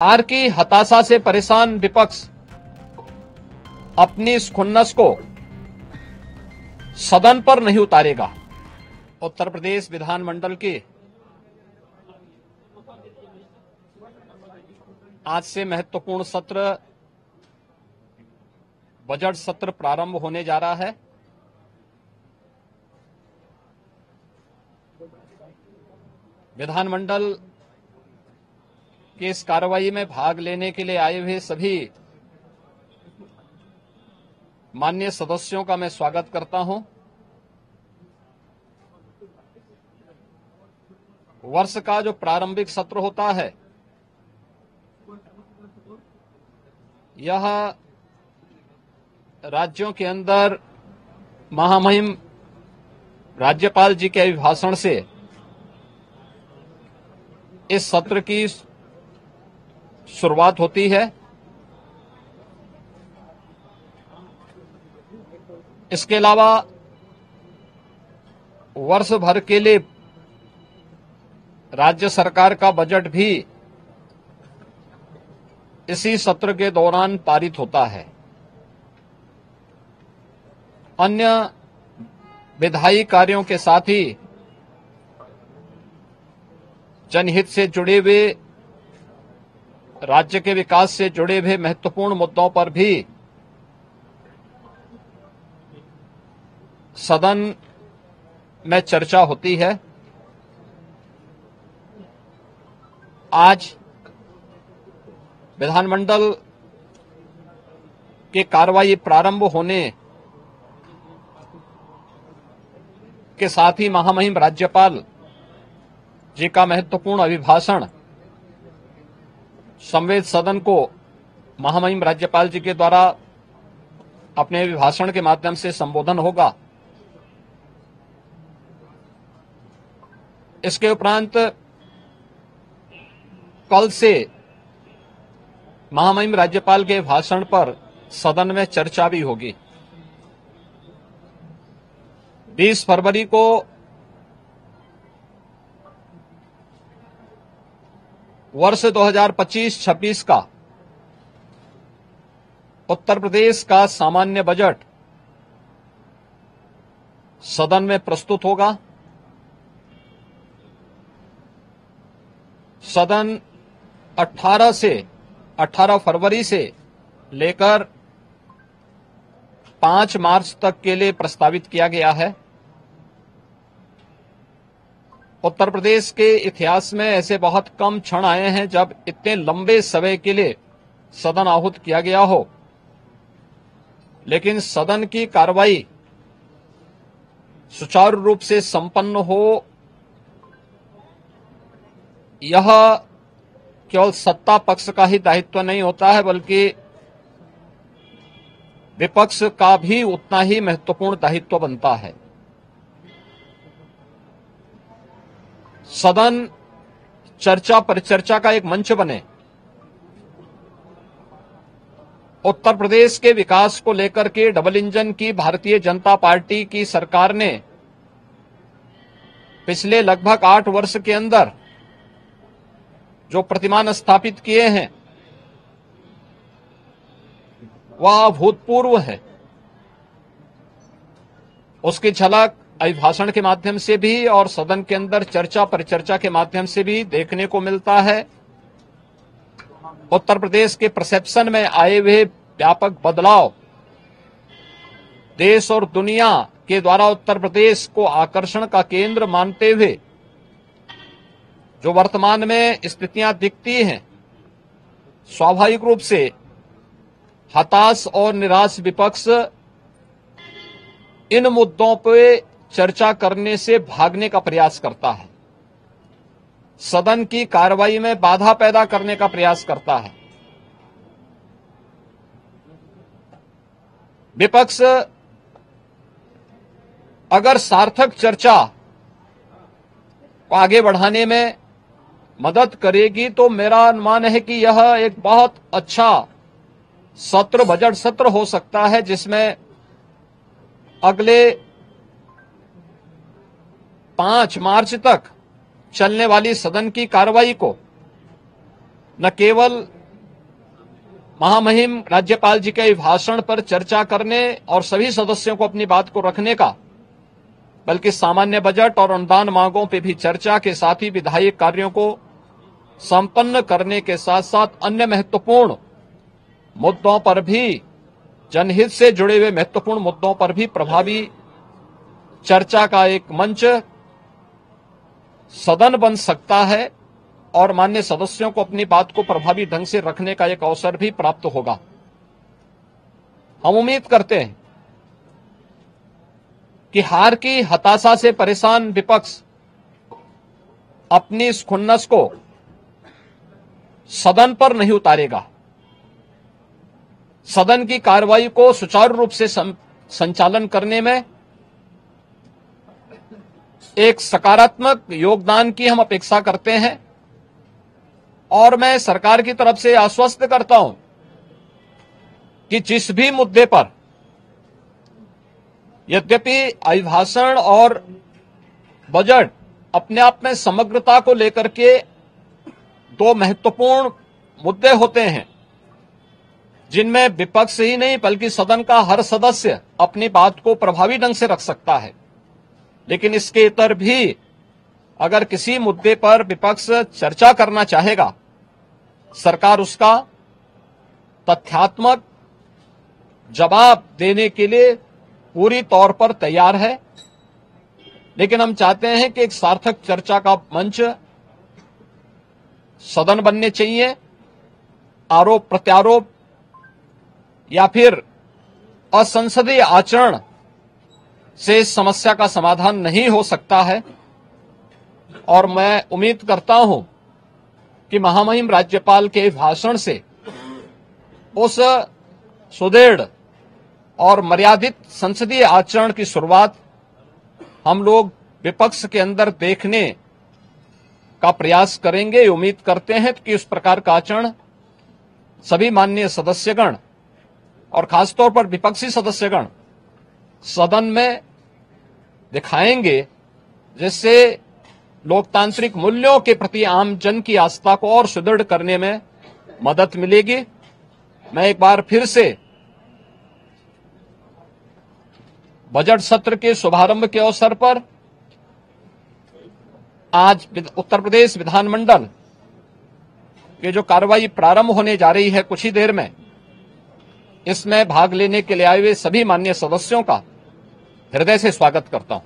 हार की हताशा से परेशान विपक्ष अपनी इस खुन्नस को सदन पर नहीं उतारेगा। उत्तर प्रदेश विधानमंडल के आज से महत्वपूर्ण सत्र बजट सत्र प्रारंभ होने जा रहा है। विधानमंडल की इस कार्रवाई में भाग लेने के लिए आए हुए सभी माननीय सदस्यों का मैं स्वागत करता हूं। वर्ष का जो प्रारंभिक सत्र होता है, यह राज्यों के अंदर महामहिम राज्यपाल जी के अभिभाषण से इस सत्र की शुरुआत होती है। इसके अलावा वर्ष भर के लिए राज्य सरकार का बजट भी इसी सत्र के दौरान पारित होता है। अन्य विधायी कार्यों के साथ ही जनहित से जुड़े हुए, राज्य के विकास से जुड़े हुए महत्वपूर्ण मुद्दों पर भी सदन में चर्चा होती है। आज विधानमंडल की कार्रवाई प्रारंभ होने के साथ ही महामहिम राज्यपाल जी का महत्वपूर्ण अभिभाषण संवेद सदन को महामहिम राज्यपाल जी के द्वारा अपने अभिभाषण के माध्यम से संबोधन होगा। इसके उपरांत कल से महामहिम राज्यपाल के भाषण पर सदन में चर्चा भी होगी। 20 फरवरी को वर्ष 2025-26 का उत्तर प्रदेश का सामान्य बजट सदन में प्रस्तुत होगा। सदन 18 फरवरी से लेकर 5 मार्च तक के लिए प्रस्तावित किया गया है। उत्तर प्रदेश के इतिहास में ऐसे बहुत कम क्षण आए हैं जब इतने लंबे समय के लिए सदन आहूत किया गया हो, लेकिन सदन की कार्रवाई सुचारू रूप से संपन्न हो, यह केवल सत्ता पक्ष का ही दायित्व नहीं होता है, बल्कि विपक्ष का भी उतना ही महत्वपूर्ण दायित्व बनता है। सदन चर्चा परिचर्चा का एक मंच बने। उत्तर प्रदेश के विकास को लेकर के डबल इंजन की भारतीय जनता पार्टी की सरकार ने पिछले लगभग 8 वर्ष के अंदर जो प्रतिमान स्थापित किए हैं, वह अभूतपूर्व है। उसकी झलक अभिभाषण के माध्यम से भी और सदन के अंदर चर्चा परिचर्चा के माध्यम से भी देखने को मिलता है। उत्तर प्रदेश के परसेप्शन में आए हुए व्यापक बदलाव देश और दुनिया के द्वारा उत्तर प्रदेश को आकर्षण का केंद्र मानते हुए जो वर्तमान में स्थितियां दिखती हैं, स्वाभाविक रूप से हताश और निराश विपक्ष इन मुद्दों पे चर्चा करने से भागने का प्रयास करता है, सदन की कार्रवाई में बाधा पैदा करने का प्रयास करता है। विपक्ष अगर सार्थक चर्चा को आगे बढ़ाने में मदद करेगी तो मेरा अनुमान है कि यह एक बहुत अच्छा सत्र, बजट सत्र हो सकता है, जिसमें अगले 5 मार्च तक चलने वाली सदन की कार्रवाई को न केवल महामहिम राज्यपाल जी के भाषण पर चर्चा करने और सभी सदस्यों को अपनी बात को रखने का, बल्कि सामान्य बजट और अनुदान मांगों पर भी चर्चा के साथ ही विधायी कार्यों को संपन्न करने के साथ साथ अन्य महत्वपूर्ण मुद्दों पर भी, जनहित से जुड़े हुए महत्वपूर्ण मुद्दों पर भी प्रभावी चर्चा का एक मंच सदन बन सकता है और माननीय सदस्यों को अपनी बात को प्रभावी ढंग से रखने का एक अवसर भी प्राप्त होगा। हम उम्मीद करते हैं कि हार की हताशा से परेशान विपक्ष अपनी इस खुन्नस को सदन पर नहीं उतारेगा। सदन की कार्रवाई को सुचारू रूप से संचालन करने में एक सकारात्मक योगदान की हम अपेक्षा करते हैं और मैं सरकार की तरफ से आश्वस्त करता हूं कि जिस भी मुद्दे पर, यद्यपि अभिभाषण और बजट अपने आप में समग्रता को लेकर के दो महत्वपूर्ण मुद्दे होते हैं जिनमें विपक्ष ही नहीं बल्कि सदन का हर सदस्य अपनी बात को प्रभावी ढंग से रख सकता है, लेकिन इसके इतर भी अगर किसी मुद्दे पर विपक्ष चर्चा करना चाहेगा, सरकार उसका तथ्यात्मक जवाब देने के लिए पूरी तौर पर तैयार है। लेकिन हम चाहते हैं कि एक सार्थक चर्चा का मंच सदन बनने चाहिए। आरोप प्रत्यारोप या फिर असंसदीय आचरण से इस समस्या का समाधान नहीं हो सकता है और मैं उम्मीद करता हूं कि महामहिम राज्यपाल के भाषण से उस सुदृढ़ और मर्यादित संसदीय आचरण की शुरुआत हम लोग विपक्ष के अंदर देखने का प्रयास करेंगे। उम्मीद करते हैं कि उस प्रकार का आचरण सभी माननीय सदस्यगण और खासतौर पर विपक्षी सदस्यगण सदन में दिखाएंगे, जिससे लोकतांत्रिक मूल्यों के प्रति आम जन की आस्था को और सुदृढ़ करने में मदद मिलेगी। मैं एक बार फिर से बजट सत्र के शुभारंभ के अवसर पर आज उत्तर प्रदेश विधानमंडल की जो कार्रवाई प्रारंभ होने जा रही है कुछ ही देर में, इसमें भाग लेने के लिए आए हुए सभी माननीय सदस्यों का हृदय से स्वागत करता हूं।